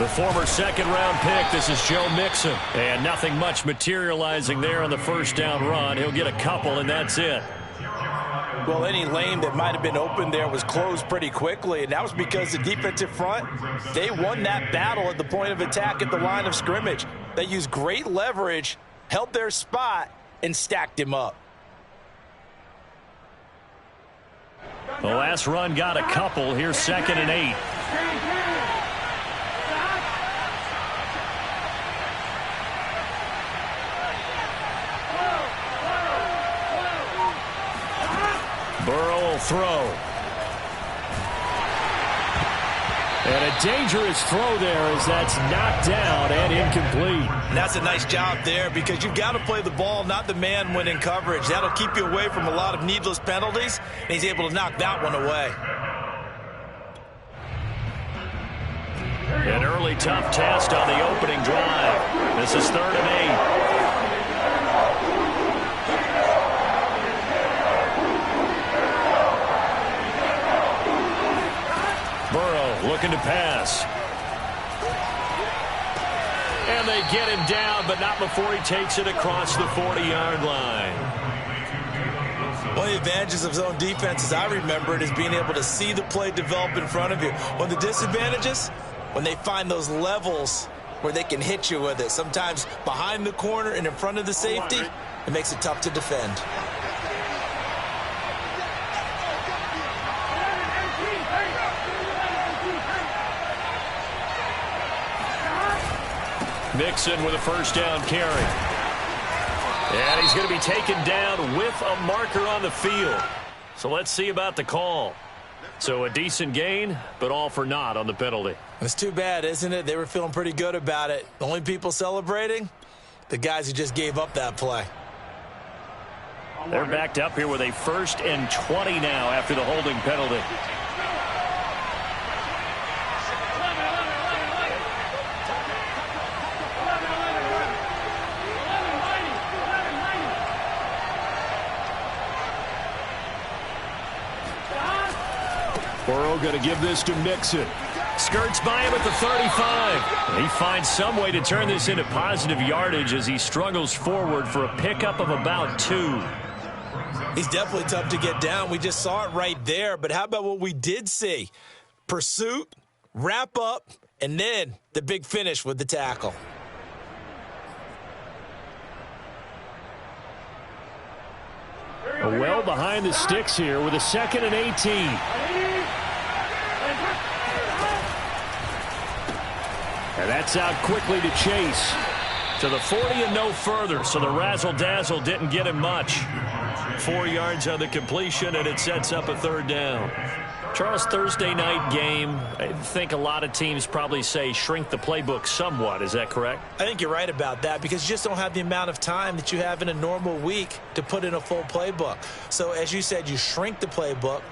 The former second-round pick, this is Joe Mixon. And nothing much materializing there on the first down run. He'll get a couple, and that's it. Well, any lane that might have been open there was closed pretty quickly, and that was because the defensive front, they won that battle at the point of attack at the line of scrimmage. They used great leverage, held their spot, and stacked him up. The last run got a couple. Here's 2nd and 8. Burrow will throw. And a dangerous throw there as that's knocked down and incomplete. And that's a nice job there because you've got to play the ball, not the man when in coverage. That'll keep you away from a lot of needless penalties, and he's able to knock that one away. An early tough test on the opening drive. This is 3rd and 8. Looking to pass. And they get him down, but not before he takes it across the 40-yard line. One of the advantages of zone defense, as I remember it, is being able to see the play develop in front of you. One of the disadvantages, when they find those levels where they can hit you with it. Sometimes behind the corner and in front of the safety, it makes it tough to defend. Mixon with a first down carry. And he's going to be taken down with a marker on the field. So let's see about the call. So a decent gain, but all for naught on the penalty. It's too bad, isn't it? They were feeling pretty good about it. The only people celebrating, the guys who just gave up that play. They're backed up here with a 1st and 20 now after the holding penalty. Burrow going to give this to Mixon. Skirts by him at the 35. He finds some way to turn this into positive yardage as he struggles forward for a pickup of about 2. He's definitely tough to get down. We just saw it right there. But how about what we did see? Pursuit, wrap up, and then the big finish with the tackle. Well behind the sticks here with a 2nd and 18. And that's out quickly to Chase. To the 40 and no further, so the razzle-dazzle didn't get him much. 4 yards on the completion, and it sets up a 3rd down. Charles, Thursday night game, I think a lot of teams probably say shrink the playbook somewhat. Is that correct? I think you're right about that because you just don't have the amount of time that you have in a normal week to put in a full playbook. So as you said, you shrink the playbook,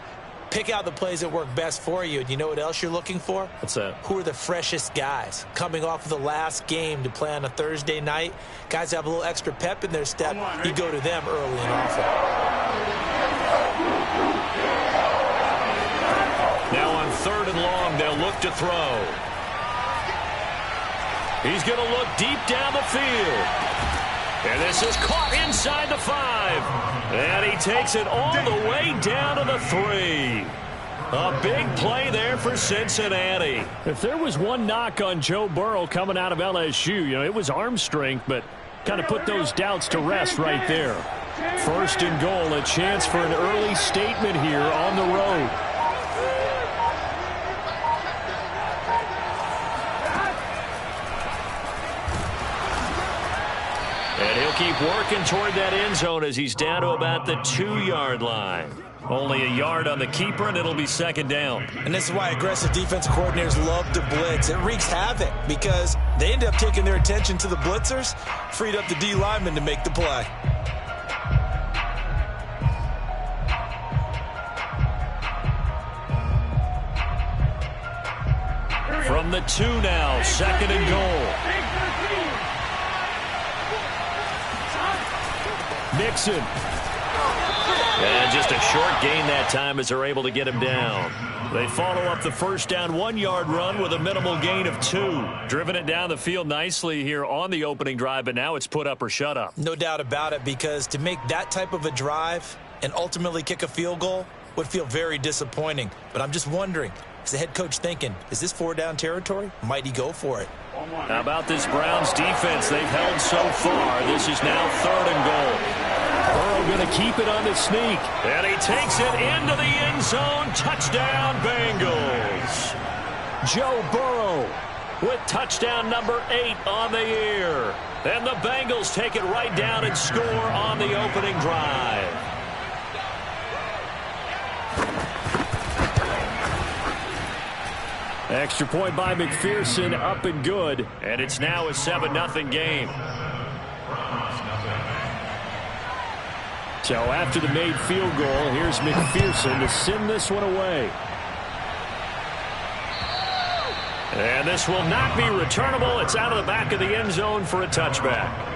pick out the plays that work best for you. And you know what else you're looking for? What's that? Who are the freshest guys coming off of the last game to play on a Thursday night? Guys have a little extra pep in their step. You go to them early and often. Now on 3rd and long, they'll look to throw. He's going to look deep down the field. And this is caught inside the 5. And he takes it all the way down to the 3. A big play there for Cincinnati. If there was one knock on Joe Burrow coming out of LSU, it was arm strength, but kind of put those doubts to rest right there. 1st and goal, a chance for an early statement here on the road. And he'll keep working toward that end zone as he's down to about the 2-yard line. Only a yard on the keeper, and it'll be 2nd down. And this is why aggressive defensive coordinators love to blitz. It wreaks havoc because they end up taking their attention to the blitzers, freed up the D lineman to make the play. From the 2 now, 2nd and goal. Mixon. And just a short gain that time as they're able to get him down. They follow up the first down 1-yard run with a minimal gain of 2. Driven it down the field nicely here on the opening drive, but now it's put up or shut up. No doubt about it, because to make that type of a drive and ultimately kick a field goal would feel very disappointing. But I'm just wondering, is the head coach thinking, is this 4-down territory? Might he go for it? How about this Browns defense they've held so far? This is now 3rd and goal. Burrow going to keep it on the sneak. And he takes it into the end zone. Touchdown, Bengals. Joe Burrow with touchdown number 8 on the year. And the Bengals take it right down and score on the opening drive. Extra point by McPherson, up and good. And it's now a 7-0 game. So after the made field goal, here's McPherson to send this one away. And this will not be returnable. It's out of the back of the end zone for a touchback.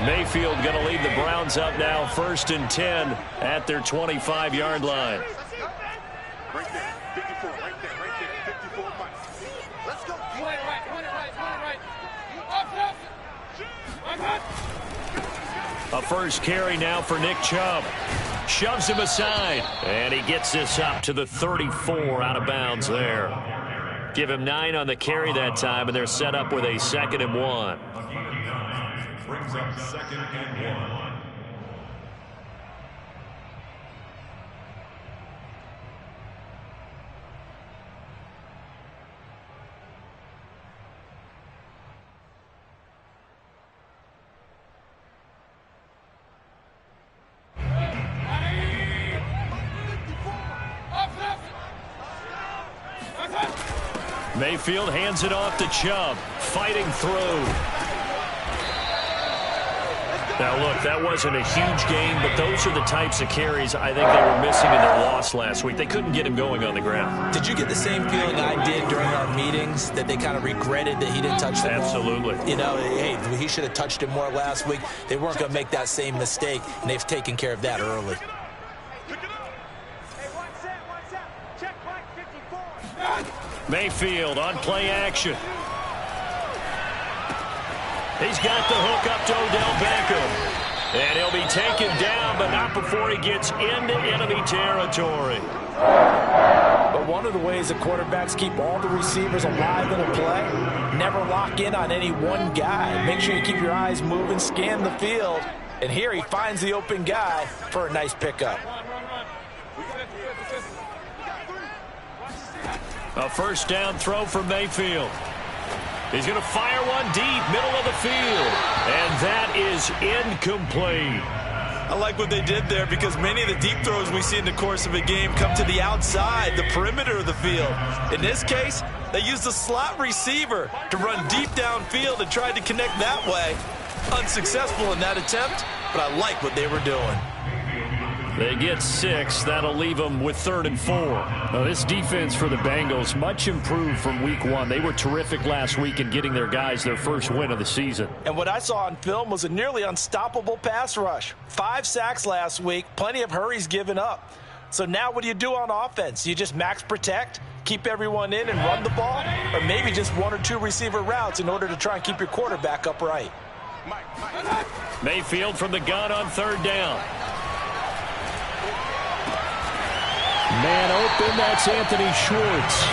Mayfield going to lead the Browns up now, 1st and 10 at their 25-yard line. Right there, 54, right there, 54 miles. Let's go. A first carry now for Nick Chubb. Shoves him aside, and he gets this up to the 34 out of bounds there. Give him 9 on the carry that time, and they're set up with a 2nd and 1. Brings up 2nd and 1. Mayfield hands it off to Chubb, fighting through. Now, look, that wasn't a huge gain, but those are the types of carries I think they were missing in their loss last week. They couldn't get him going on the ground. Did you get the same feeling I did during our meetings, that they kind of regretted that he didn't touch the ball? Absolutely. You know, hey, he should have touched it more last week. They weren't going to make that same mistake, and they've taken care of that early. Mayfield on play action. He's got the hook up to Odell Beckham. And he'll be taken down, but not before he gets into enemy territory. But one of the ways the quarterbacks keep all the receivers alive in a play, never lock in on any one guy. Make sure you keep your eyes moving, scan the field. And here he finds the open guy for a nice pickup. A first down throw from Mayfield. He's going to fire one deep, middle of the field. And that is incomplete. I like what they did there, because many of the deep throws we see in the course of a game come to the outside, the perimeter of the field. In this case, they used the slot receiver to run deep downfield and tried to connect that way. Unsuccessful in that attempt, but I like what they were doing. They get 6. That'll leave them with 3rd and 4. Now, this defense for the Bengals, much improved from week 1. They were terrific last week in getting their guys their first win of the season. And what I saw on film was a nearly unstoppable pass rush. 5 sacks last week, plenty of hurries given up. So now what do you do on offense? You just max protect, keep everyone in and run the ball? Or maybe just 1 or 2 receiver routes in order to try and keep your quarterback upright? Mayfield from the gun on 3rd down. Man open, that's Anthony Schwartz.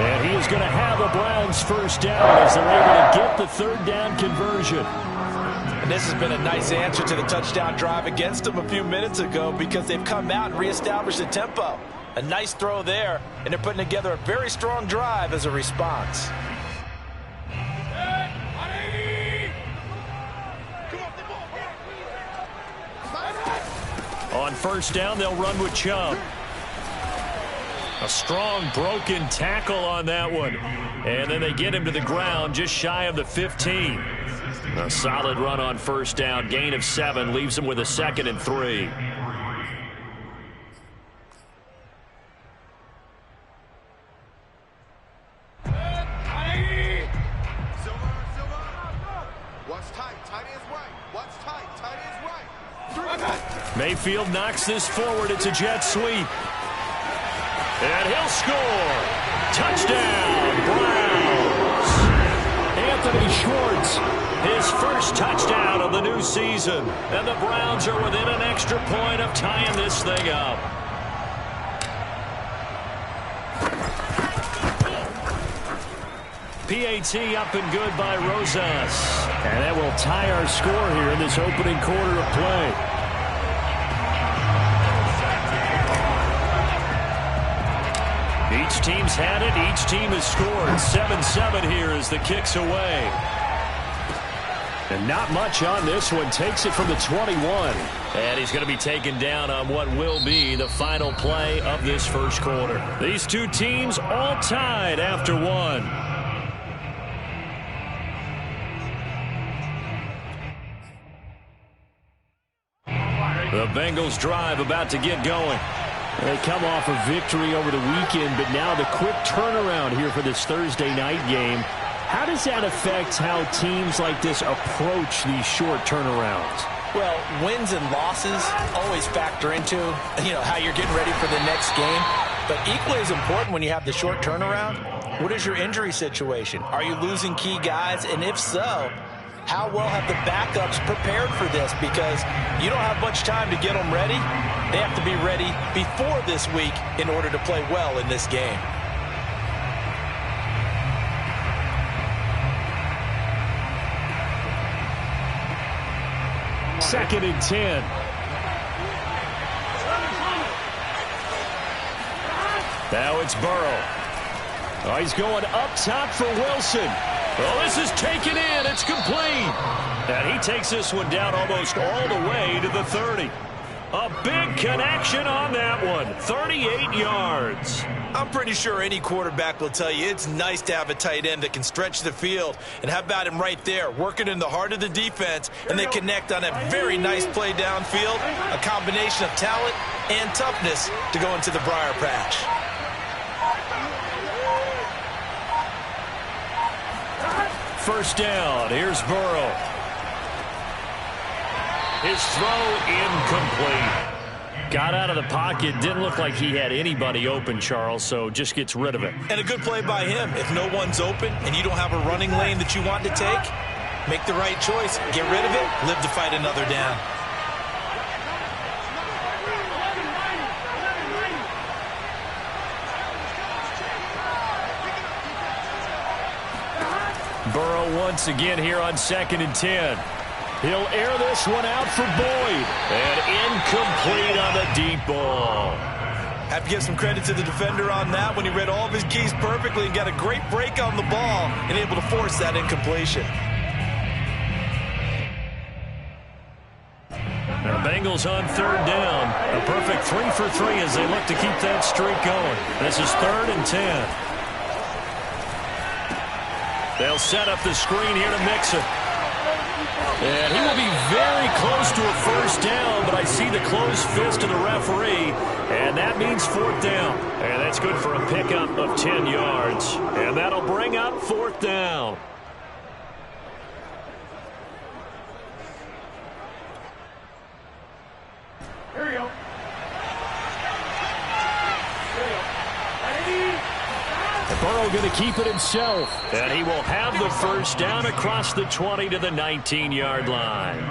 And he is going to have a Browns first down as they're able to get the 3rd down conversion. And this has been a nice answer to the touchdown drive against them a few minutes ago, because they've come out and reestablished the tempo. A nice throw there, and they're putting together a very strong drive as a response. On first down, they'll run with Chubb. A strong broken tackle on that one. And then they get him to the ground just shy of the 15. A solid run on first down. Gain of 7 leaves him with a 2nd and 3. Mayfield knocks this forward. It's a jet sweep. And he'll score. Touchdown, Browns. Anthony Schwartz, his first touchdown of the new season. And the Browns are within an extra point of tying this thing up. PAT up and good by Rosas. And that will tie our score here in this opening quarter of play. Each team's had it. Each team has scored. 7-7 here as the kick's away. And not much on this one. Takes it from the 21. And he's going to be taken down on what will be the final play of this first quarter. These two teams all tied after one. The Bengals drive about to get going. They come off a victory over the weekend, but now the quick turnaround here for this Thursday night game. How does that affect how teams like this approach these short turnarounds? Well, wins and losses always factor into, how you're getting ready for the next game. But equally as important when you have the short turnaround, what is your injury situation? Are you losing key guys? And if so, how well have the backups prepared for this? Because you don't have much time to get them ready. They have to be ready before this week in order to play well in this game. Second and 10. Now it's Burrow. Oh, he's going up top for Wilson. Oh, this is taken in. It's complete. And he takes this one down almost all the way to the 30. A big connection on that one. 38 yards. I'm pretty sure any quarterback will tell you it's nice to have a tight end that can stretch the field. And how about him right there, working in the heart of the defense, and they connect on a very nice play downfield, a combination of talent and toughness to go into the briar patch. First down. Here's Burrow. His throw incomplete. Got out of the pocket. Didn't look like he had anybody open, Charles, so just gets rid of it. And a good play by him. If no one's open and you don't have a running lane that you want to take, make the right choice. Get rid of it. Live to fight another down. Burrow once again here on 2nd and 10. He'll air this one out for Boyd. And incomplete on the deep ball. Have to give some credit to the defender on that when he read all of his keys perfectly and got a great break on the ball and able to force that incompletion. Now Bengals on 3rd down. A perfect 3 for 3 as they look to keep that streak going. This is 3rd and 10. They'll set up the screen here to Mixon. And he will be very close to a first down, but I see the closed fist of the referee, and that means 4th down. And that's good for a pickup of 10 yards. And that'll bring up 4th down. Here we go. Burrow going to keep it himself, and he will have the first down across the 20 to the 19-yard line.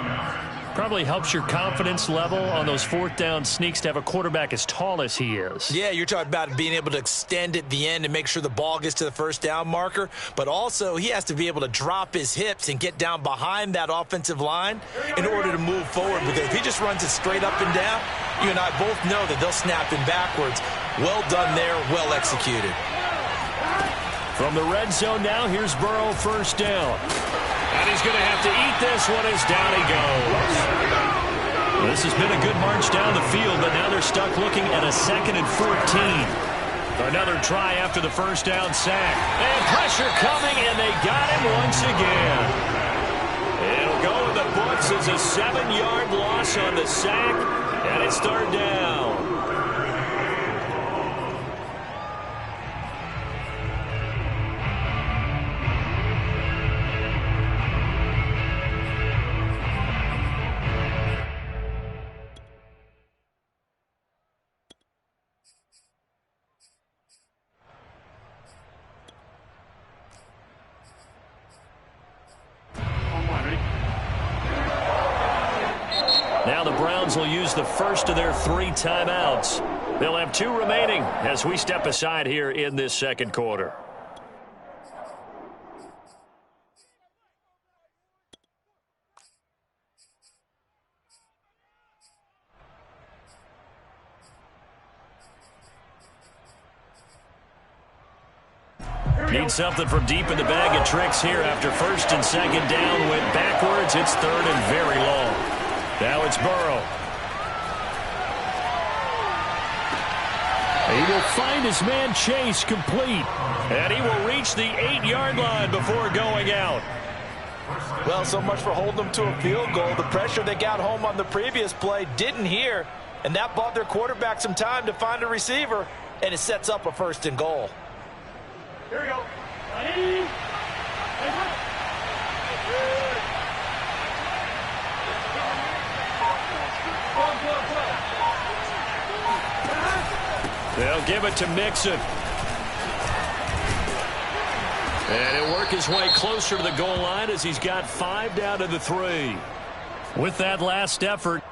Probably helps your confidence level on those 4th down sneaks to have a quarterback as tall as he is. Yeah, you're talking about being able to extend at the end and make sure the ball gets to the first down marker, but also he has to be able to drop his hips and get down behind that offensive line in order to move forward, because if he just runs it straight up and down, you and I both know that they'll snap him backwards. Well done there, well executed. From the red zone now, here's Burrow, first down. And he's going to have to eat this one as down he goes. This has been a good march down the field, but now they're stuck looking at a 2nd and 14. Another try after the first down sack. And pressure coming, and they got him once again. This is a 7-yard loss on the sack, and it's third down. Now the Browns will use the first of their 3 timeouts. They'll have 2 remaining as we step aside here in this second quarter. Need something from deep in the bag of tricks here after first and second down. Went backwards. It's third and very long. Now it's Burrow. He will find his man Chase complete. And he will reach the 8-yard line before going out. Well, so much for holding them to a field goal. The pressure they got home on the previous play didn't hear, and that bought their quarterback some time to find a receiver, and it sets up a first and goal. Here we go. They'll give it to Mixon. And he'll work his way closer to the goal line as he's got 5 down to the 3. With that last effort.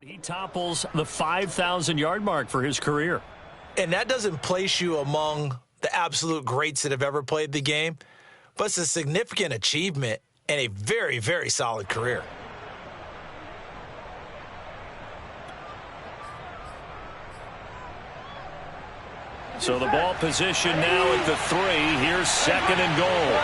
He topples the 5,000-yard mark for his career. And that doesn't place you among the absolute greats that have ever played the game, but it's a significant achievement and a very, very solid career. So the ball position now at the 3. Here's second and goal.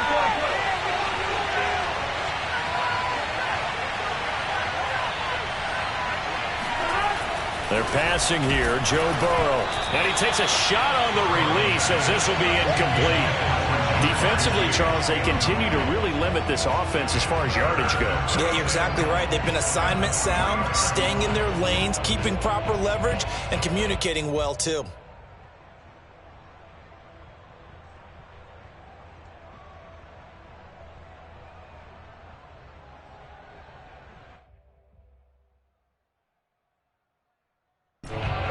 They're passing here, Joe Burrow. And he takes a shot on the release as this will be incomplete. Defensively, Charles, they continue to really limit this offense as far as yardage goes. Yeah, you're exactly right. They've been assignment sound, staying in their lanes, keeping proper leverage, and communicating well, too.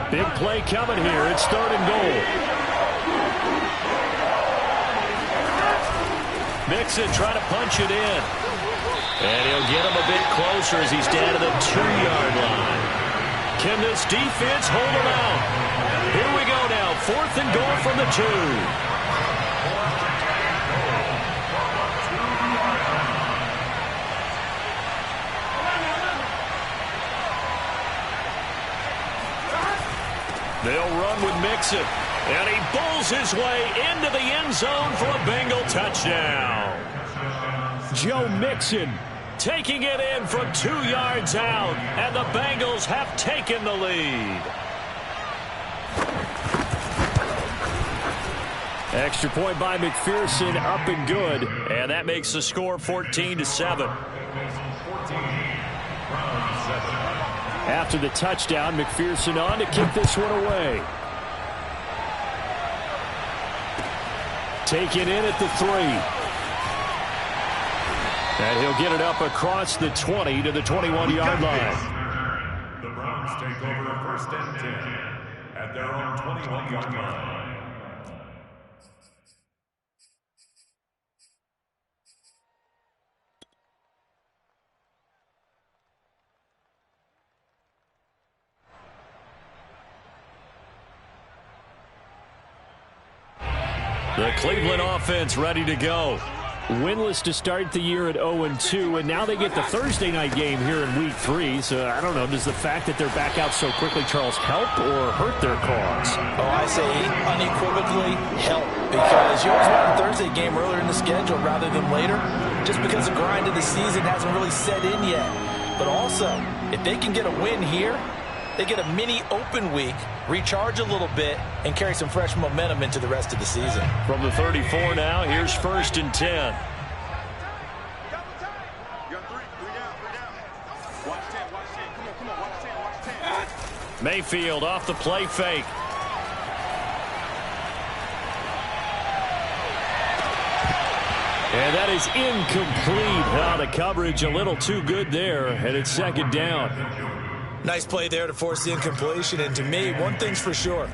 Big play coming here. It's third and goal. Mixon trying to punch it in. And he'll get him a bit closer as he's down to the 2-yard line. Can this defense hold him out? Here we go now. Fourth and goal from the 2. They'll run with Mixon. And he bowls his way into the end zone for a Bengal touchdown. Joe Mixon taking it in from 2 yards out. And the Bengals have taken the lead. Extra point by McPherson, up and good. And that makes the score 14-7. After the touchdown, McPherson on to kick this one away. Take it in at the 3. And he'll get it up across the 20 to the 21-yard line. The Browns take over first and 10 at their own 21-yard line. The Cleveland offense ready to go. Winless to start the year at 0-2, and now they get the Thursday night game here in Week 3. So, I don't know, does the fact that they're back out so quickly, Charles, help or hurt their cause? Oh, I say unequivocally help, because you always want a Thursday game earlier in the schedule rather than later, just because the grind of the season hasn't really set in yet. But also, if they can get a win here, they get a mini open week, recharge a little bit, and carry some fresh momentum into the rest of the season. From the 34 now, here's 1st and 10. You got three down. Watch 10, watch 10. Come on, watch 10. Mayfield off the play fake. And that is incomplete. Now the coverage a little too good there, and it's 2nd down. Nice play there to force the incompletion. And to me, one thing's for sure.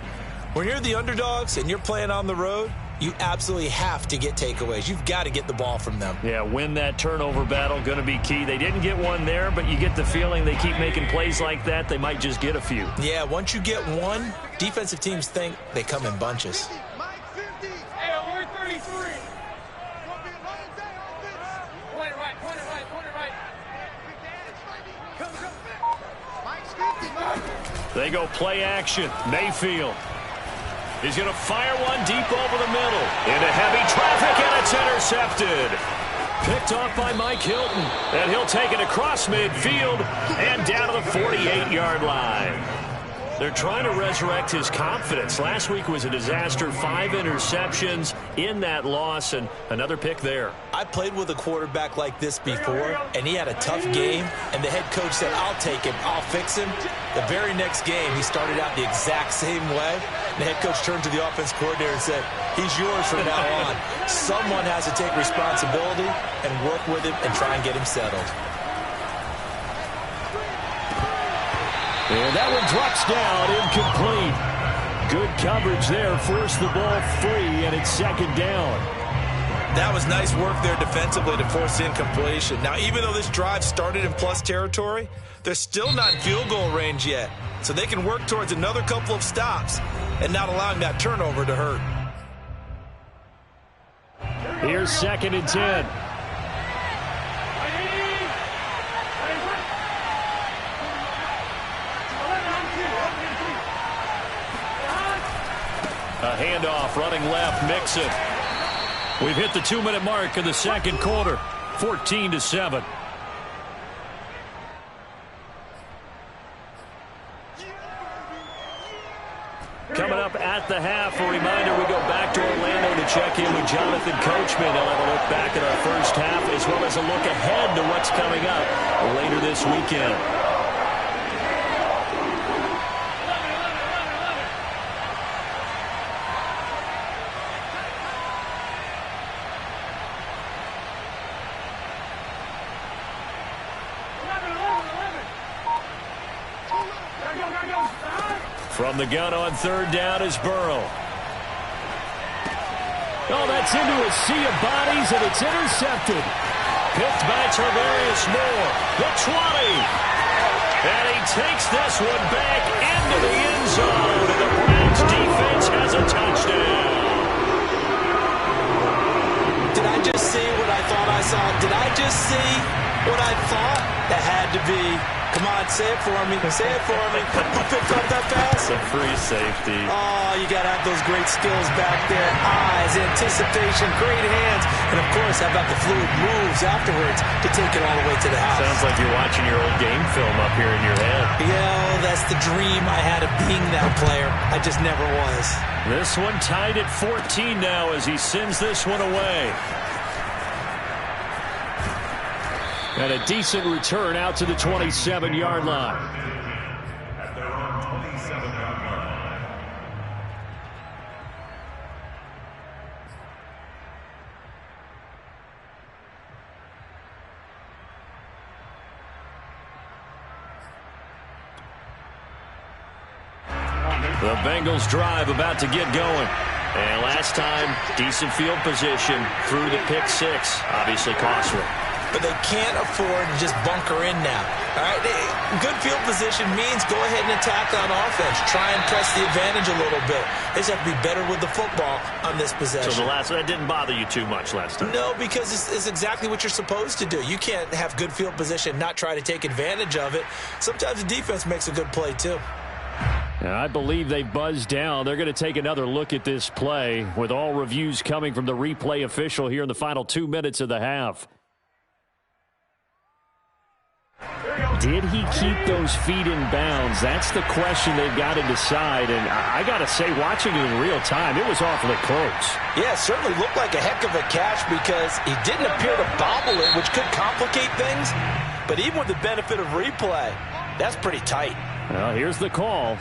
When you're the underdogs and you're playing on the road, you absolutely have to get takeaways. You've got to get the ball from them. Yeah, win that turnover battle, going to be key. They didn't get one there, but you get the feeling they keep making plays like that, they might just get a few. Yeah, once you get one, defensive teams think they come in bunches. They go play action. Mayfield. He's going to fire one deep over the middle. Into heavy traffic, and it's intercepted. Picked off by Mike Hilton. And he'll take it across midfield and down to the 48-yard line. They're trying to resurrect his confidence. Last week was a disaster. 5 interceptions in that loss, and another pick there. I played with a quarterback like this before, and he had a tough game, and the head coach said, I'll take him, I'll fix him. The very next game, he started out the exact same way. The head coach turned to the offense coordinator and said, he's yours from now on. Someone has to take responsibility and work with him and try and get him settled. And that one drops down, incomplete. Good coverage there, forced the ball free, and it's 2nd down. That was nice work there defensively to force the incompletion. Now, even though this drive started in plus territory, they're still not in field goal range yet. So they can work towards another couple of stops and not allowing that turnover to hurt. Here's 2nd and 10. A handoff, running left, Mixon. We've hit the 2-minute mark in the 2nd quarter, 14-7. Coming up at the half, a reminder, we go back to Orlando to check in with Jonathan Coachman. He'll have a look back at our first half, as well as a look ahead to what's coming up later this weekend. From the gun on 3rd down is Burrow. Oh, that's into a sea of bodies, and it's intercepted. Picked by Tarvarius Moore. The 20. And he takes this one back into the end zone, and the Browns defense has a touchdown. Did I just see what I thought I saw? Did I just see what I thought? That had to be. Come on, say it for me. Say it for me. Who picked up that pass? A free safety. Oh, you got to have those great skills back there. Eyes, anticipation, great hands. And, of course, how about the fluid moves afterwards to take it all the way to the house? Sounds like you're watching your old game film up here in your head. Yeah, that's the dream I had of being that player. I just never was. This one tied at 14 now as he sends this one away. And a decent return out to the 27-yard line. At their own 27-yard line. The Bengals drive about to get going. And last time, decent field position through the pick 6. Obviously costly. but they can't afford to just bunker in now. All right, good field position means go ahead and attack on offense. Try and press the advantage a little bit. They just have to be better with the football on this possession. So the last one, that didn't bother you too much last time? No, because it's exactly what you're supposed to do. You can't have good field position and not try to take advantage of it. Sometimes the defense makes a good play too. I believe they buzzed down. They're going to take another look at this play with all reviews coming from the replay official here in the final 2 minutes of the half. Did he keep those feet in bounds? That's the question they've got to decide. And I got to say, watching it in real time, it was awfully close. Yeah, it certainly looked like a heck of a catch because he didn't appear to bobble it, which could complicate things. But even with the benefit of replay, that's pretty tight. Well, here's the call.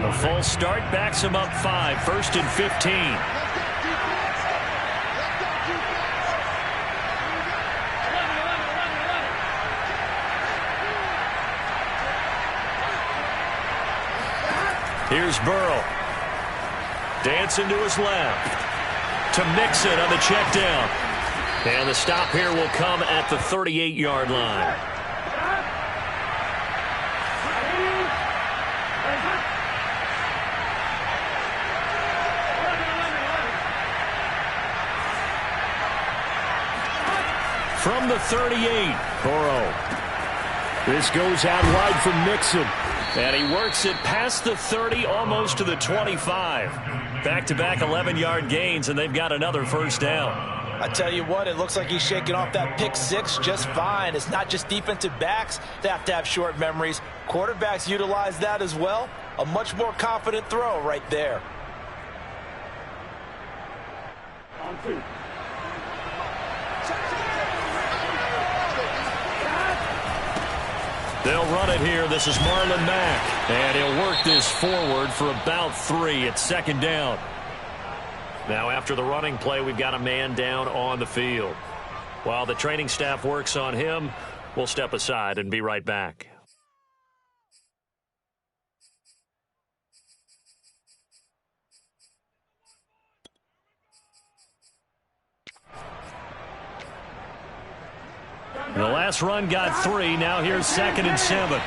The false start backs him up 5, 1st and 15. Here's Burrow. Dancing to his left. To Mixon on the check down. And the stop here will come at the 38-yard line. From the 38, Burrow. This goes out wide from Mixon. And he works it past the 30, almost to the 25. Back-to-back 11-yard gains, and they've got another first down. I tell you what, it looks like he's shaking off that pick six just fine. It's not just defensive backs that have to have short memories. Quarterbacks utilize that as well. A much more confident throw right there. On 2. They'll run it here. This is Marlon Mack. And he'll work this forward for about 3. It's second down. Now after the running play, we've got a man down on the field. While the training staff works on him, we'll step aside and be right back. The last run got 3. Now here's 2nd and 7.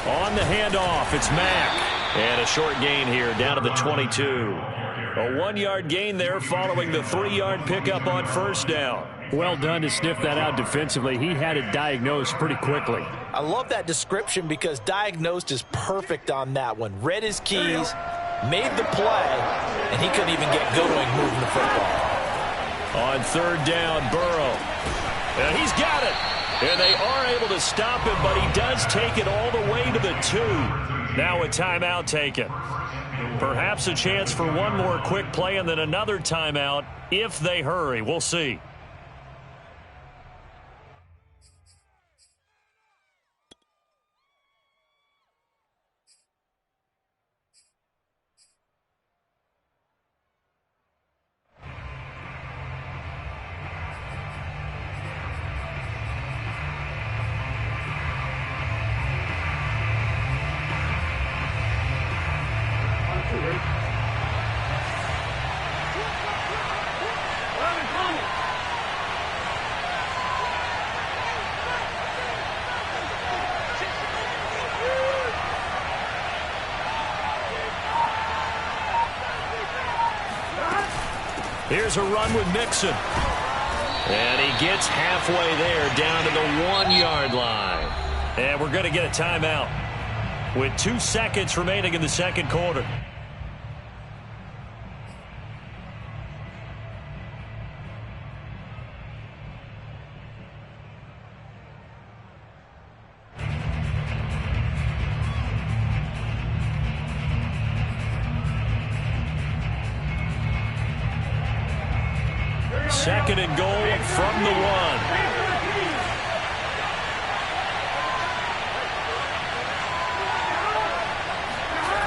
On the handoff, it's Mack. And a short gain here down to the 22. A 1-yard gain there following the 3-yard pickup on first down. Well done to sniff that out defensively. He had it diagnosed pretty quickly. I love that description because diagnosed is perfect on that one. Read his keys, made the play, and he couldn't even get going moving the football. On third down, Burrow. And he's got it. And they are able to stop him, but he does take it all the way to the 2. Now a timeout taken. Perhaps a chance for one more quick play and then another timeout if they hurry. We'll see. Here's a run with Mixon. And he gets halfway there down to the 1-yard line. And we're going to get a timeout with 2 seconds remaining in the second quarter. Second and goal from the 1.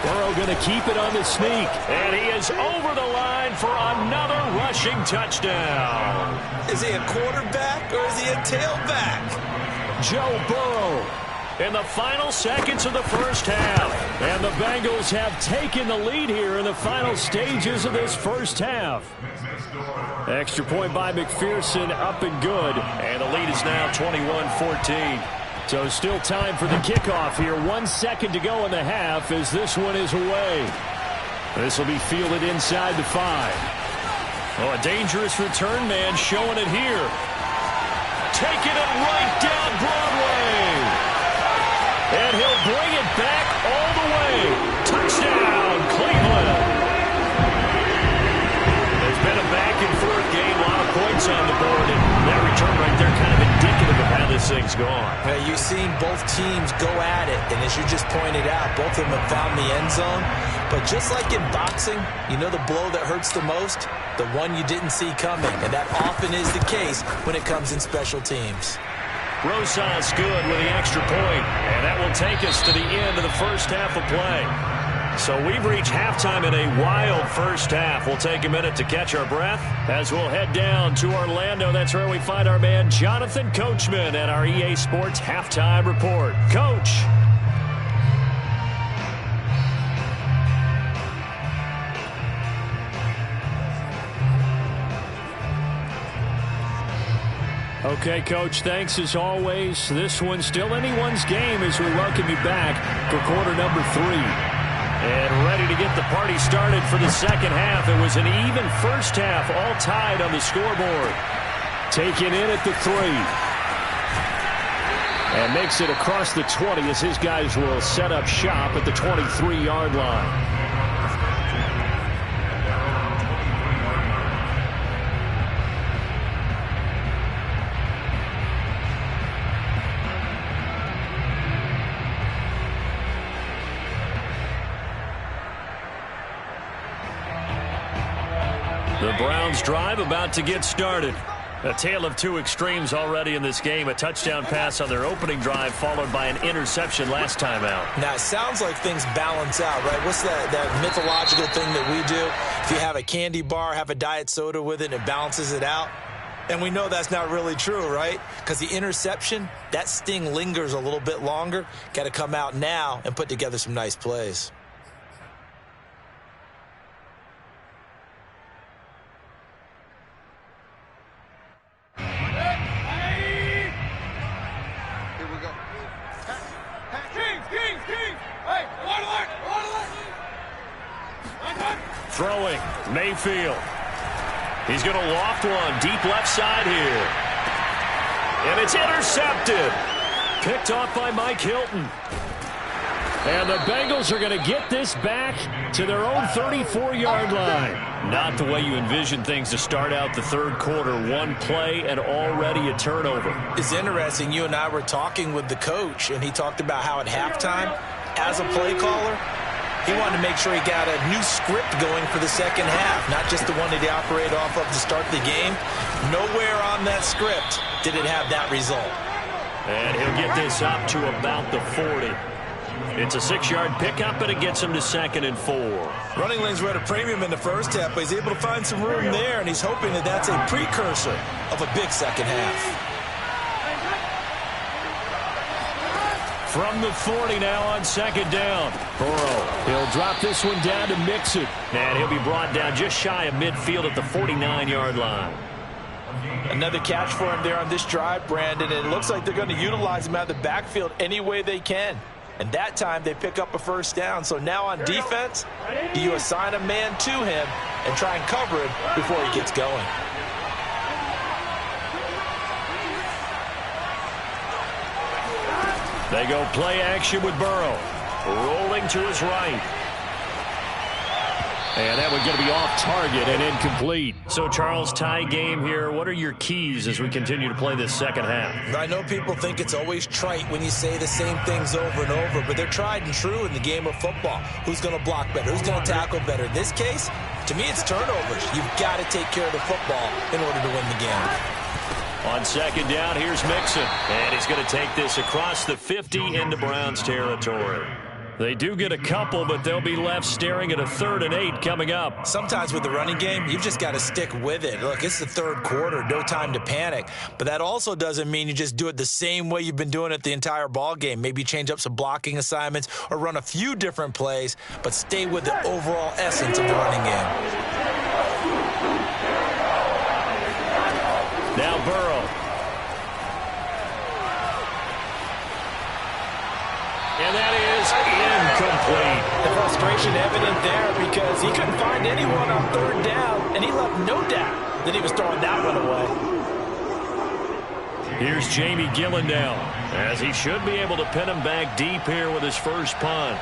Burrow going to keep it on the sneak. And he is over the line for another rushing touchdown. Is he a quarterback or is he a tailback? Joe Burrow in the final seconds of the first half. And the Bengals have taken the lead here in the final stages of this first half. Extra point by McPherson, up and good. And the lead is now 21-14. So still time for the kickoff here. 1 second to go in the half as this one is away. This will be fielded inside the 5. Oh, a dangerous return man showing it here. Taking it right down Broadway. And he'll bring it back all the way. Touchdown, Cleveland. There's been a back-and-forth game, a lot of points on the board, and that return right there kind of indicative of how this thing's gone. You've seen both teams go at it, and as you just pointed out, both of them have found the end zone. But just like in boxing, you know the blow that hurts the most? The one you didn't see coming, and that often is the case when it comes in special teams. Rosas good with the extra point, and that will take us to the end of the first half of play. So we've reached halftime in a wild first half. We'll take a minute to catch our breath as we'll head down to Orlando. That's where we find our man Jonathan Coachman at our EA Sports Halftime Report. Coach. Okay, Coach, thanks as always. This one's still anyone's game as we welcome you back for quarter number 3. And ready to get the party started for the second half. It was an even first half, all tied on the scoreboard. Taken in at the 3. And makes it across the 20 as his guys will set up shop at the 23-yard line. The Browns drive about to get started. A tale of two extremes already in this game. A touchdown pass on their opening drive followed by an interception last time out. Now, it sounds like things balance out, right? What's that mythological thing that we do? If you have a candy bar, have a diet soda with it, and it balances it out. And we know that's not really true, right? Because the interception, that sting lingers a little bit longer. Got to come out now and put together some nice plays. Throwing, Mayfield. He's going to loft one deep left side here. And it's intercepted. Picked off by Mike Hilton. And the Bengals are going to get this back to their own 34-yard line. Not the way you envision things to start out the third quarter. One play and already a turnover. It's interesting. You and I were talking with the coach, and he talked about how at halftime, as a play caller, he wanted to make sure he got a new script going for the second half, not just the one that he operated off of to start the game. Nowhere on that script did it have that result. And he'll get this up to about the 40. It's a 6-yard pickup, and it gets him to 2nd and 4. Running lanes were at a premium in the first half, but he's able to find some room there, and he's hoping that that's a precursor of a big second half. From the 40 now on 2nd down. Burrow, he'll drop this one down to Mixon. And he'll be brought down just shy of midfield at the 49-yard line. Another catch for him there on this drive, Brandon. And it looks like they're going to utilize him out of the backfield any way they can. And that time they pick up a first down. So now on defense, do you assign a man to him and try and cover him before he gets going? They go play action with Burrow. Rolling to his right. And that one's going to be off target and incomplete. So, Charles, tie game here. What are your keys as we continue to play this second half? I know people think it's always trite when you say the same things over and over, but they're tried and true in the game of football. Who's going to block better? Who's going to tackle better? In this case, to me, it's turnovers. You've got to take care of the football in order to win the game. On 2nd down, here's Mixon. And he's going to take this across the 50 into Browns territory. They do get a couple, but they'll be left staring at a 3rd and 8 coming up. Sometimes with the running game, you've just got to stick with it. Look, it's the 3rd quarter, no time to panic. But that also doesn't mean you just do it the same way you've been doing it the entire ball game. Maybe change up some blocking assignments or run a few different plays, but stay with the overall essence of the running game. Now Burrow. And that is incomplete. The frustration evident there because he couldn't find anyone on 3rd down, and he left no doubt that he was throwing that one away. Here's Jamie Gillandale, as he should be able to pin him back deep here with his first punt.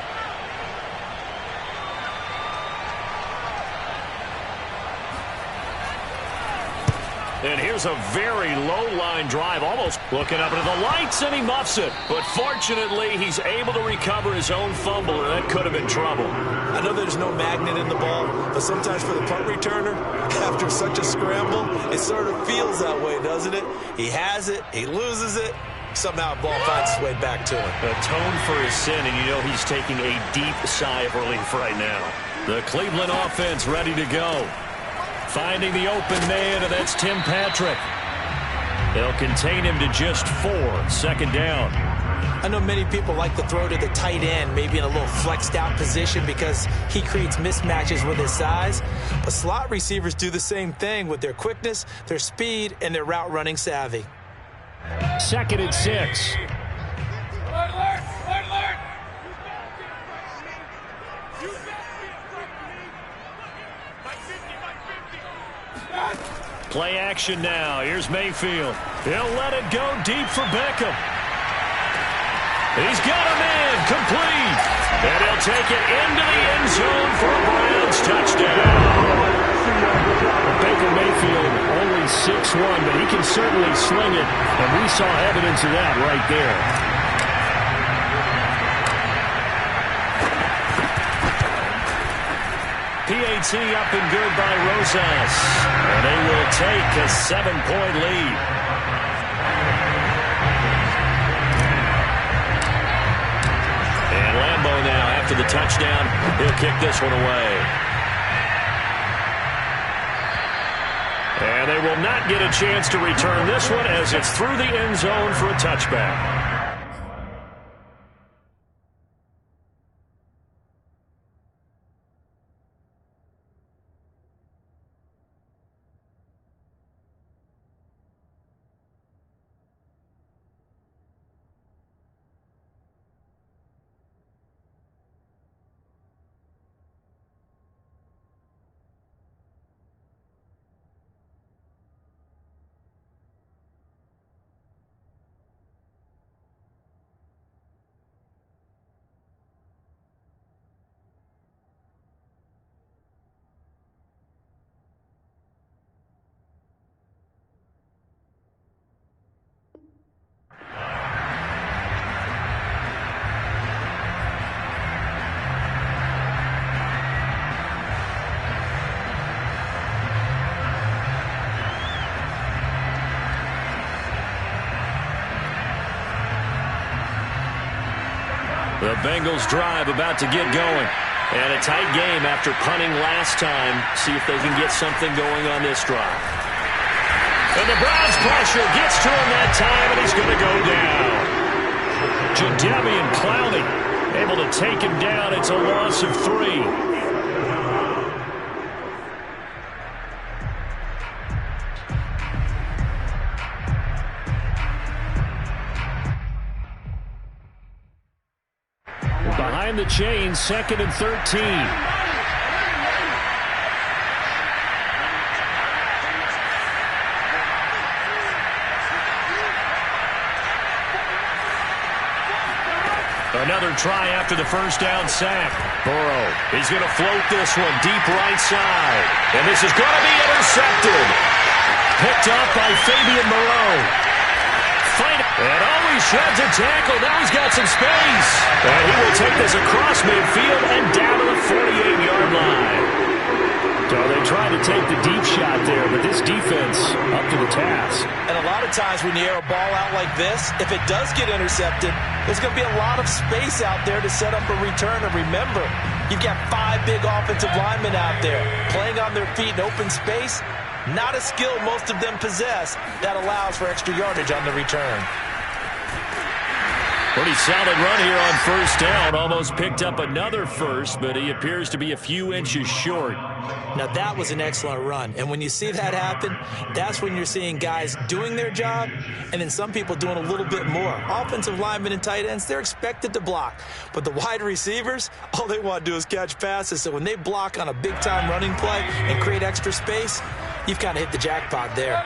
And here's a very low-line drive, almost looking up into the lights, and he muffs it. But fortunately, he's able to recover his own fumble, and that could have been trouble. I know there's no magnet in the ball, but sometimes for the punt returner, after such a scramble, it sort of feels that way, doesn't it? He has it, he loses it, somehow the ball finds its way back to him. Atone for his sin, and you know he's taking a deep sigh of relief right now. The Cleveland offense ready to go. Finding the open man, and that's Tim Patrick. They'll contain him to just 4, 2nd down. I know many people like to throw to the tight end, maybe in a little flexed out position because he creates mismatches with his size. But slot receivers do the same thing with their quickness, their speed, and their route running savvy. 2nd and 6. Play action now. Here's Mayfield. He'll let it go deep for Beckham. He's got a man complete. And he'll take it into the end zone for a Browns touchdown. Baker Mayfield only 6'1", but he can certainly sling it. And we saw evidence of that right there. PAT up and good by Rosas. And they will take a 7-point lead. And Lambeau now, after the touchdown, he'll kick this one away. And they will not get a chance to return this one as it's through the end zone for a touchback. The Bengals drive about to get going. And a tight game after punting last time. See if they can get something going on this drive. And the Browns pressure gets to him that time, and he's going to go down. Jadeveon Clowney able to take him down. It's a loss of 3. Behind the chain, 2nd and 13. Another try after the first down sack. Burrow, he's going to float this one deep right side. And this is going to be intercepted. Picked up by Fabian Moreau. And always shreds a tackle. Now he's got some space. And he will take this across midfield and down to the 48-yard line. So they They tried to take the deep shot there, but this defense up to the task. And a lot of times when you air a ball out like this, if it does get intercepted, there's going to be a lot of space out there to set up a return. And remember, you've got 5 big offensive linemen out there playing on their feet in open space. Not a skill most of them possess that allows for extra yardage on the return. Pretty solid run here on first down. Almost picked up another first, but he appears to be a few inches short. Now, that was an excellent run. And when you see that happen, that's when you're seeing guys doing their job and then some people doing a little bit more. Offensive linemen and tight ends, they're expected to block. But the wide receivers, all they want to do is catch passes. So when they block on a big-time running play and create extra space, you've kind of hit the jackpot there.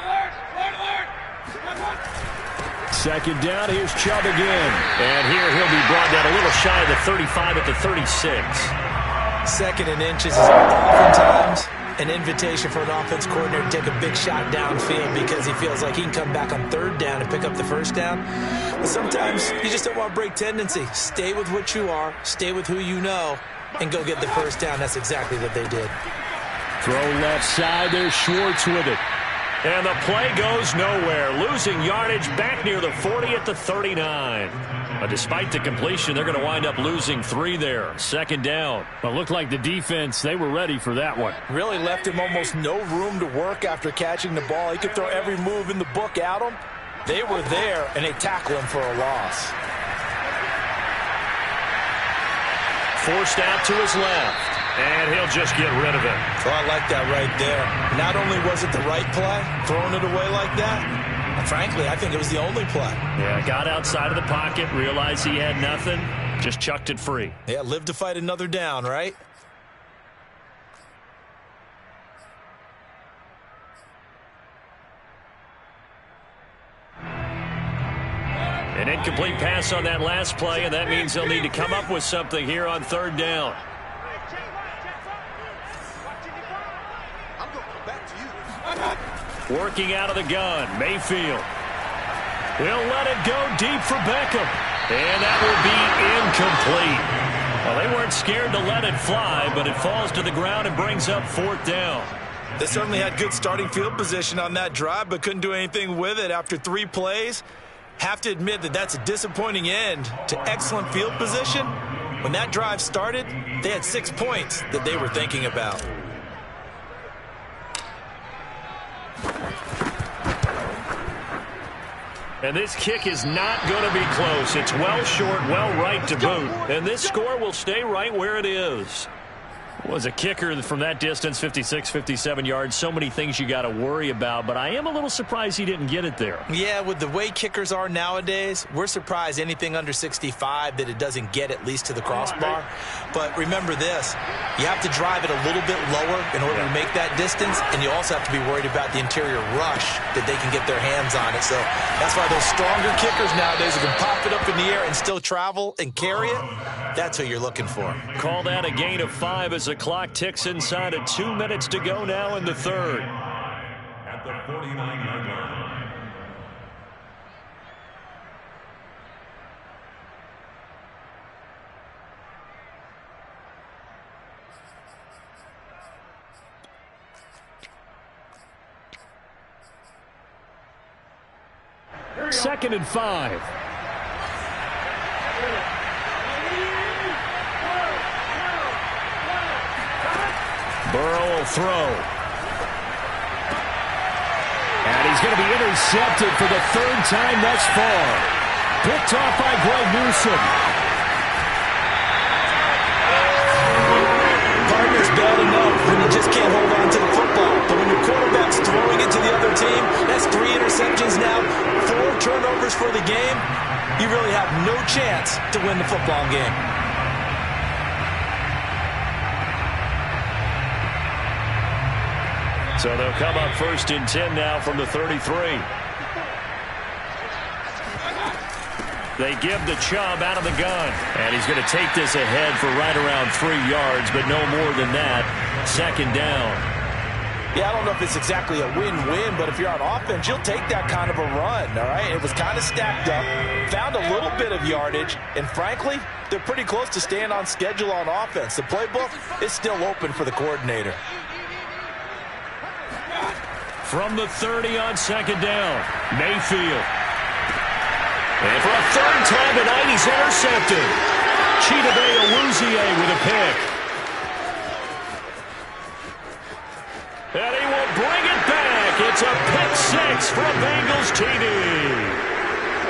Second down, here's Chubb again. And here he'll be brought down a little shy of the 35 at the 36. Second and inches is oftentimes an invitation for an offense coordinator to take a big shot downfield because he feels like he can come back on third down and pick up the first down. But sometimes you just don't want to break tendency. Stay with what you are, stay with who you know, and go get the first down. That's exactly what they did. Throw left side, there's Schwartz with it. And the play goes nowhere. Losing yardage back near the 40 at the 39. But despite the completion, they're going to wind up losing 3 there. Second down. Well, it looked like the defense, they were ready for that one. Really left him almost no room to work after catching the ball. He could throw every move in the book at him. They were there, and they tackle him for a loss. Forced out to his left. And he'll just get rid of it. So I like that right there. Not only was it the right play, throwing it away like that, and frankly, I think it was the only play. Yeah, got outside of the pocket, realized he had nothing, just chucked it free. Yeah, live to fight another down, right? An incomplete pass on that last play, and that means they'll need to come up with something here on third down. Working out of the gun, Mayfield. He'll let it go deep for Beckham. And that will be incomplete. Well, they weren't scared to let it fly, but it falls to the ground and brings up fourth down. They certainly had good starting field position on that drive, but couldn't do anything with it after 3 plays. Have to admit that that's a disappointing end to excellent field position. When that drive started, they had 6 points that they were thinking about. And this kick is not going to be close. It's well short, well right to boot. And this score will stay right where it is. Was a kicker from that distance, 56, 57 yards. So many things you got to worry about, but I am a little surprised he didn't get it there. Yeah, with the way kickers are nowadays, we're surprised anything under 65 that it doesn't get at least to the crossbar. But remember this, you have to drive it a little bit lower in order to make that distance, and you also have to be worried about the interior rush that they can get their hands on it. So that's why those stronger kickers nowadays who can pop it up in the air and still travel and carry it, that's what you're looking for. Call that a gain of 5 as the clock ticks inside of 2 minutes to go now in the third. At the 49-yard line. Second and 5. Burrow will throw. And he's going to be intercepted for the 3rd time thus far. Picked off by Greg Newsome. Partner's bad enough when you just can't hold on to the football. But when your quarterback's throwing it to the other team, that's 3 interceptions now, 4 turnovers for the game. You really have no chance to win the football game. So they'll come up 1st and 10 now from the 33. They give the Chubb out of the gun. And he's going to take this ahead for right around 3 yards, but no more than that. Second down. Yeah, I don't know if it's exactly a win-win, but if you're on offense, you'll take that kind of a run, all right? It was kind of stacked up, found a little bit of yardage, and frankly, they're pretty close to staying on schedule on offense. The playbook is still open for the coordinator. From the 30 on second down, Mayfield. And for a third time tonight, he's intercepted. Chidobe Awuzie with a pick. And he will bring it back. It's a pick six for a Bengals TD.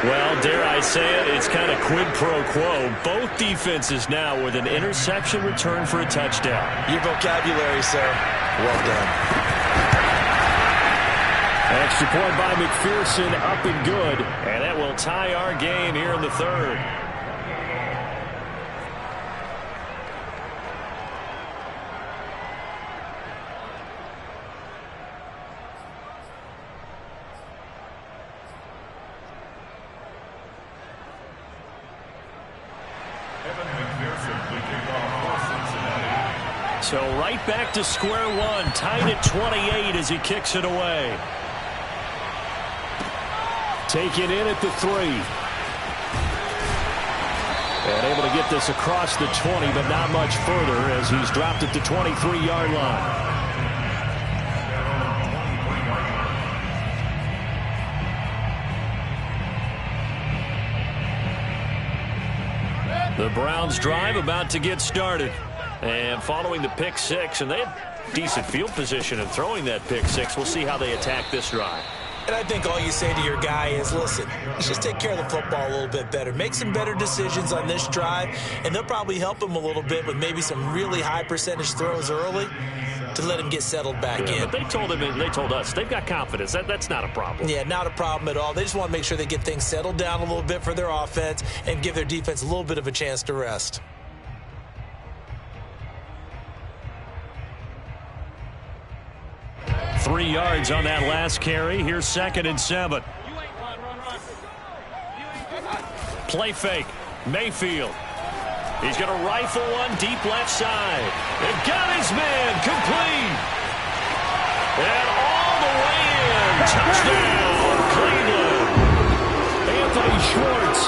Well, dare I say it, it's kind of quid pro quo. Both defenses now with an interception return for a touchdown. Your vocabulary, sir. Well done. Extra point by McPherson, up and good. And that will tie our game here in the third. So right back to square one, tied at 28 as he kicks it away. Taken in at the 3. And able to get this across the 20, but not much further as he's dropped at the 23-yard line. The Browns drive about to get started. And following the pick six, and they had decent field position in throwing that pick six. We'll see how they attack this drive. And I think all you say to your guy is, listen, let's just take care of the football a little bit better. Make some better decisions on this drive, and they'll probably help him a little bit with maybe some really high percentage throws early to let him get settled back in. But they told him and they told us they've got confidence. That's not a problem. Yeah, not a problem at all. They just want to make sure they get things settled down a little bit for their offense and give their defense a little bit of a chance to rest. Three yards on that last carry. Here's 2nd and 7. Play fake. Mayfield. He's going to rifle one deep left side. And got his man complete. And all the way in. Touchdown, Cleveland. Anthony Schwartz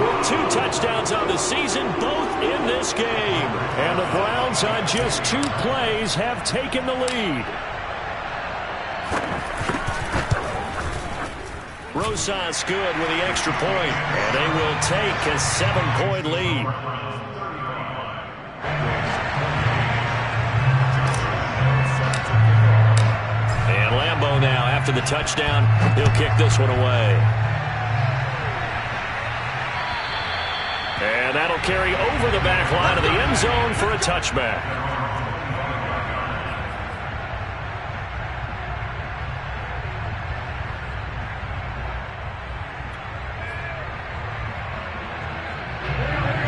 with 2 touchdowns on the season, both in this game. And the Browns on just 2 plays have taken the lead. Rosas good with the extra point, and they will take a 7-point lead. And Lambeau now, after the touchdown, he'll kick this one away. And that'll carry over the back line of the end zone for a touchback.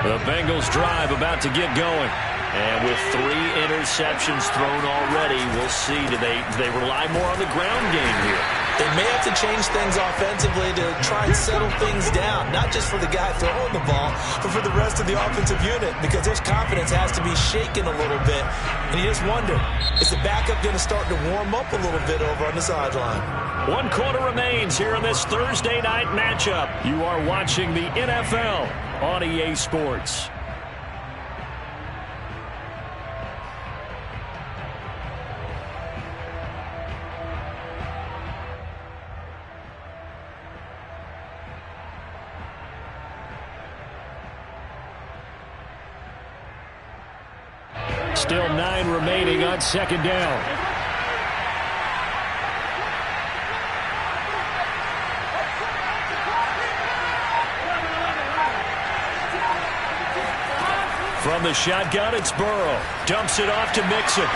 The Bengals drive about to get going. And with 3 interceptions thrown already, we'll see. Do they rely more on the ground game here? They may have to change things offensively to try and settle things down, not just for the guy throwing the ball, but for the rest of the offensive unit, because their confidence has to be shaken a little bit. And you just wonder, is the backup going to start to warm up a little bit over on the sideline? 1 quarter remains here in this Thursday night matchup. You are watching the NFL on EA Sports. Still 9 remaining on second down. From the shotgun, it's Burrow. Dumps it off to Mixon.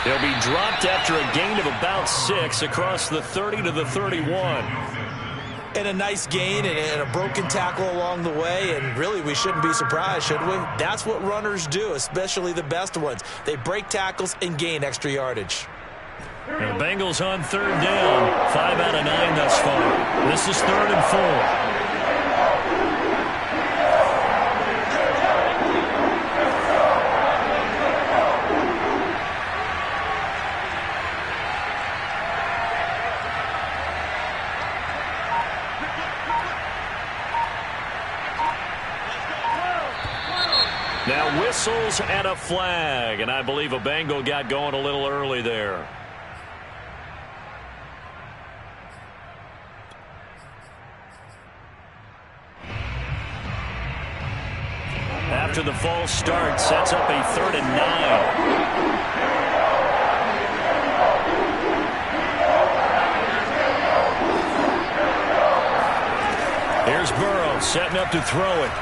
He'll be dropped after a gain of about 6 across the 30 to the 31. And a nice gain and a broken tackle along the way, and really we shouldn't be surprised, should we? That's what runners do, especially the best ones. They break tackles and gain extra yardage. And the Bengals on third down, 5 out of 9 thus far. This is 3rd and 4. Now whistles and a flag, and I believe a Bengal got going a little early there. after the false start. Sets up a 3rd and 9. Here's Burrow setting up to throw it.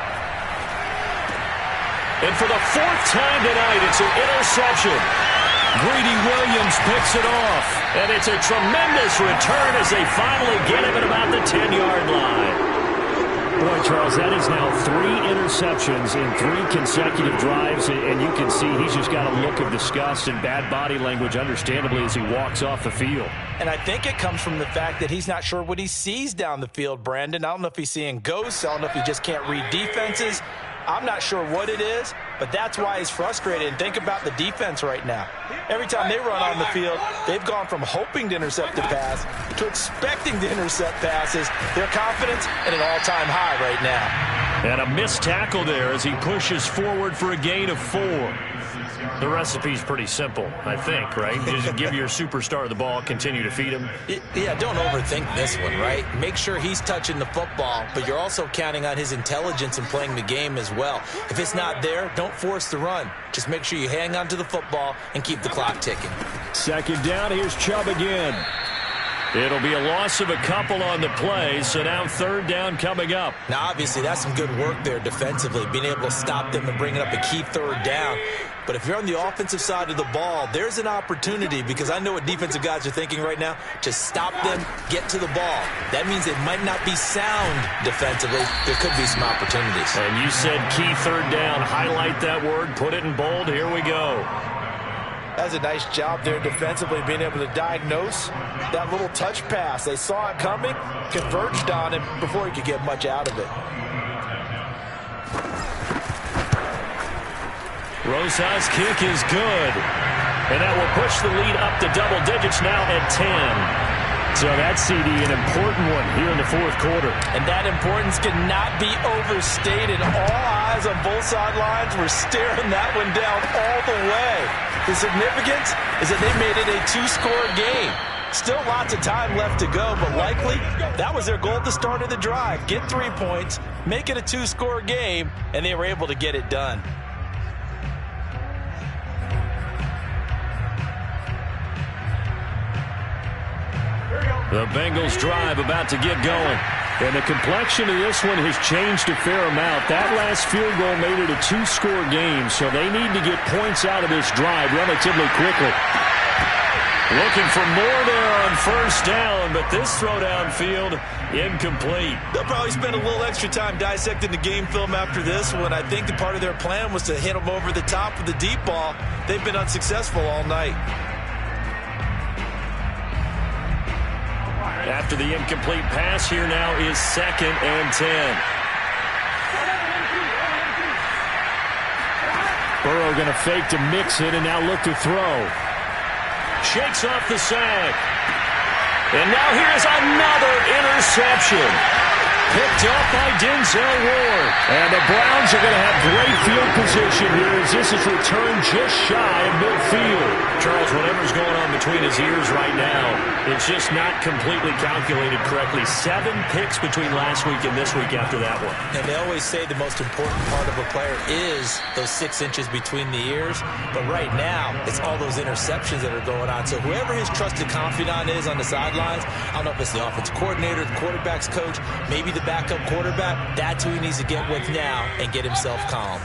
And for the 4th time tonight, it's an interception. Greedy Williams picks it off. And it's a tremendous return as they finally get him at about the 10-yard line. Boy, Charles, that is now 3 interceptions in 3 consecutive drives. And you can see he's just got a look of disgust and bad body language, understandably, as he walks off the field. And I think it comes from the fact that he's not sure what he sees down the field, Brandon. I don't know if he's seeing ghosts. I don't know if he just can't read defenses. I'm not sure what it is, but that's why he's frustrated. And think about the defense right now. Every time they run on the field, they've gone from hoping to intercept a pass to expecting to intercept passes. Their confidence at an all-time high right now. And a missed tackle there as he pushes forward for a gain of 4. The recipe's pretty simple, I think, right? You just give your superstar the ball, continue to feed him. Yeah, don't overthink this one, right? Make sure he's touching the football, but you're also counting on his intelligence in playing the game as well. If it's not there, don't force the run. Just make sure you hang on to the football and keep the clock ticking. 2nd down, here's Chubb again. It'll be a loss of a couple on the play, so now 3rd down coming up. Now, obviously, that's some good work there defensively, being able to stop them and bringing up a key 3rd down. But if you're on the offensive side of the ball, there's an opportunity, because I know what defensive guys are thinking right now. Just stop them, get to the ball. That means it might not be sound defensively. There could be some opportunities. And you said key 3rd down. Highlight that word, put it in bold. Here we go. That's a nice job there defensively, being able to diagnose that little touch pass. They saw it coming, converged on it before he could get much out of it. Rosa's kick is good. And that will push the lead up to double digits now at 10. So that CD, an important one here in the 4th quarter. And that importance cannot be overstated. All eyes on both sidelines were staring that one down all the way. The significance is that they made it a 2-score game. Still lots of time left to go, but likely that was their goal at the start of the drive. Get 3 points, make it a 2-score game, and they were able to get it done. The Bengals drive about to get going. And the complexion of this one has changed a fair amount. That last field goal made it a 2-score game, so they need to get points out of this drive relatively quickly. Looking for more there on 1st down, but this throw downfield incomplete. They'll probably spend a little extra time dissecting the game film after this one. I think that part of their plan was to hit them over the top of the deep ball. They've been unsuccessful all night. After the incomplete pass, here now is 2nd and 10. Burrow going to fake to mix it and now look to throw. Shakes off the sack. And now here's another interception. Picked up by Denzel Ward. And the Browns are going to have great field position here as this is returned just shy of midfield. Charles, whatever's going on between his ears right now, it's just not completely calculated correctly. 7 picks between last week and this week after that one. And they always say the most important part of a player is those 6 inches between the ears. But right now, it's all those interceptions that are going on. So whoever his trusted confidant is on the sidelines, I don't know if it's the offensive coordinator, the quarterback's coach, maybe the backup quarterback, that's who he needs to get with now and get himself calm.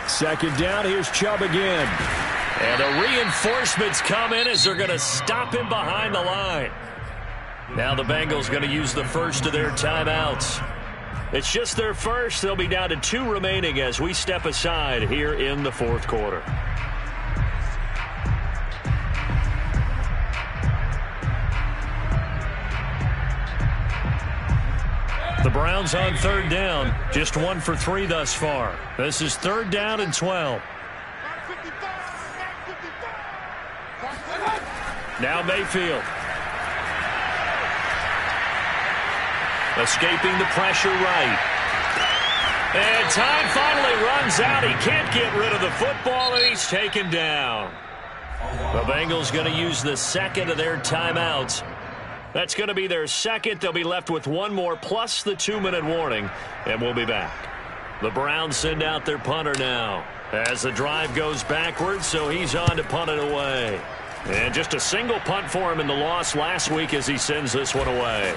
Second down, here's Chubb again. And the reinforcements come in as they're going to stop him behind the line. Now the Bengals going to use the first of their timeouts. It's just their first. They'll be down to 2 remaining as we step aside here in the 4th quarter. The Browns on 3rd down, just 1 for 3 thus far. This is 3rd down and 12. Now Mayfield. Escaping the pressure right. And time finally runs out. He can't get rid of the football, and he's taken down. The Bengals going to use the second of their timeouts. That's going to be their second. They'll be left with one more plus the 2-minute warning, and we'll be back. The Browns send out their punter now as the drive goes backwards, so he's on to punt it away. And just a single punt for him in the loss last week as he sends this one away.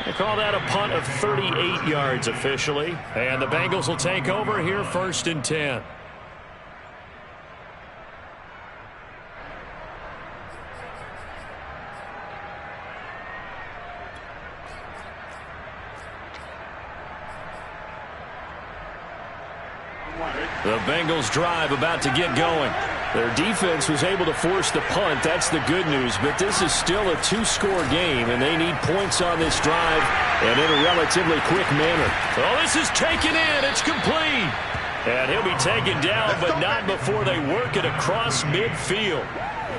They call that a punt of 38 yards officially. And the Bengals will take over here 1st and 10. The Bengals drive about to get going. Their defense was able to force the punt. That's the good news. But this is still a 2-score game, and they need points on this drive and in a relatively quick manner. Oh, this is taken in. It's complete. And he'll be taken down, but not before they work it across midfield.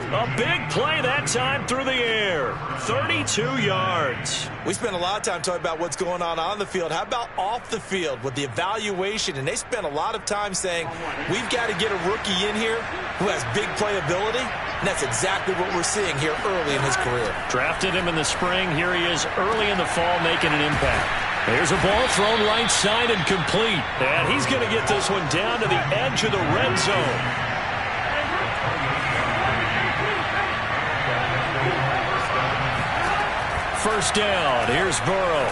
A big play that time through the air. 32 yards. We spent a lot of time talking about what's going on the field. How about off the field with the evaluation? And they spent a lot of time saying, we've got to get a rookie in here who has big playability. And that's exactly what we're seeing here early in his career. Drafted him in the spring. Here he is early in the fall making an impact. There's a ball thrown right side and complete. And he's going to get this one down to the edge of the red zone. First down. Here's Burrow.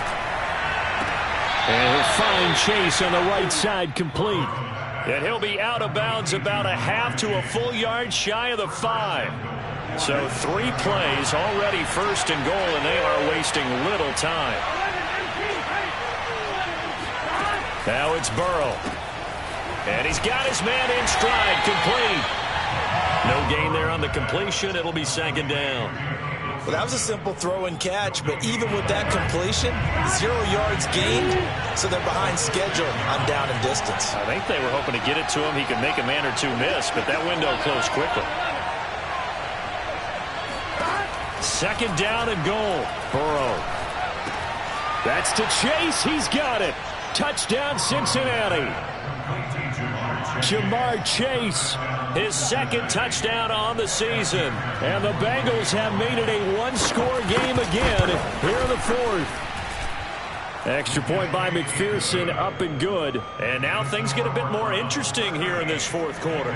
And he'll find Chase on the right side complete. And he'll be out of bounds about a half to a full yard shy of the 5. So 3 plays already 1st and goal, and they are wasting little time. Now it's Burrow. And he's got his man in stride, complete. No gain there on the completion. It'll be 2nd down. Well, that was a simple throw and catch, but even with that completion, 0 yards gained, so they're behind schedule on down and distance. I think they were hoping to get it to him. He could make a man or two miss, but that window closed quickly. 2nd down and goal. Burrow. That's to Chase. He's got it. Touchdown, Cincinnati. Jamar Chase, his 2nd touchdown on the season. And the Bengals have made it a 1-score game again here in the 4th. Extra point by McPherson, up and good. And now things get a bit more interesting here in this 4th quarter.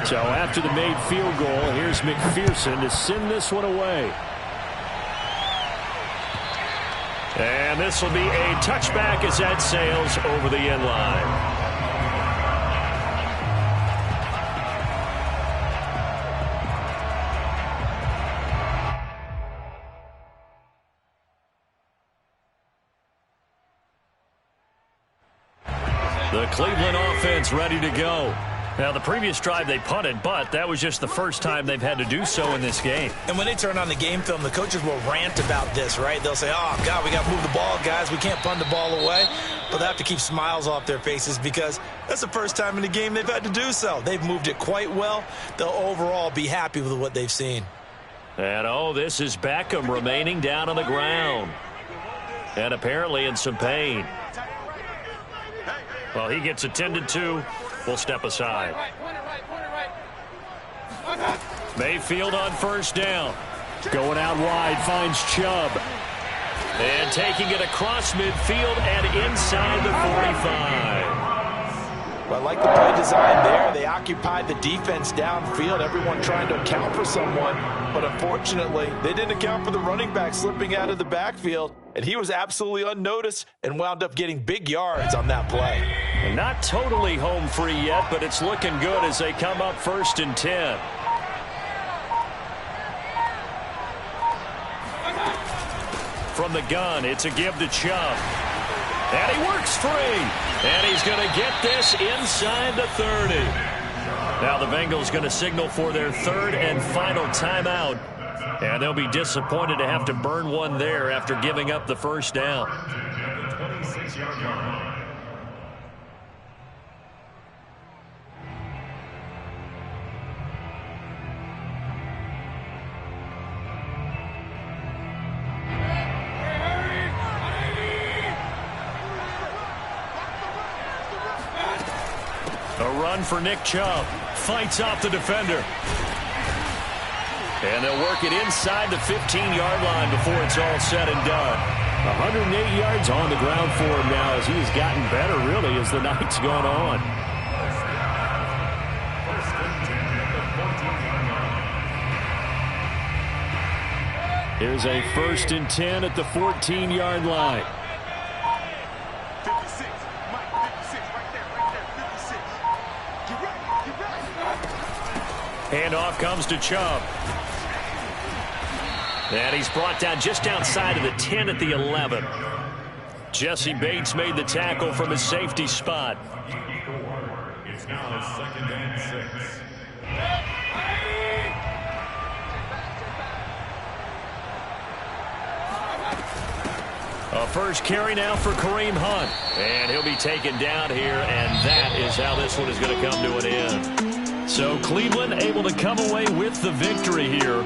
So after the made field goal, here's McPherson to send this one away. And this will be a touchback as that sails over the end line. The Cleveland offense ready to go. Now, the previous drive they punted, but that was just the first time they've had to do so in this game. And when they turn on the game film, the coaches will rant about this, right? They'll say, oh, God, we got to move the ball, guys. We can't punt the ball away. But they have to keep smiles off their faces because that's the first time in the game they've had to do so. They've moved it quite well. They'll overall be happy with what they've seen. And, oh, this is Beckham remaining down on the ground. And apparently in some pain. Well, he gets attended to. We'll step aside. Mayfield on 1st down. Going out wide, finds Chubb. And taking it across midfield and inside the 45. Well, I like the play design there. They occupied the defense downfield, everyone trying to account for someone. But unfortunately, they didn't account for the running back slipping out of the backfield. And he was absolutely unnoticed and wound up getting big yards on that play. And not totally home free yet, but it's looking good as they come up 1st and 10. From the gun, it's a give to Chubb. And he works free. And he's going to get this inside the 30. Now the Bengals going to signal for their 3rd and final timeout. And they'll be disappointed to have to burn one there after giving up the 1st down. 26-yard line. A run for Nick Chubb. Fights off the defender. And they'll work it inside the 15-yard line before it's all said and done. 108 yards on the ground for him now as he has gotten better, really, as the night's gone on. Here's a 1st and 10 at the 14-yard line. 56. Mike, 56. Right there. 56. Get ready. Handoff comes to Chubb. And he's brought down just outside of the 10 at the 11. Jesse Bates made the tackle from his safety spot. It's now 2nd and 6. A first carry now for Kareem Hunt. And he'll be taken down here, and that is how this one is going to come to an end. So Cleveland able to come away with the victory here.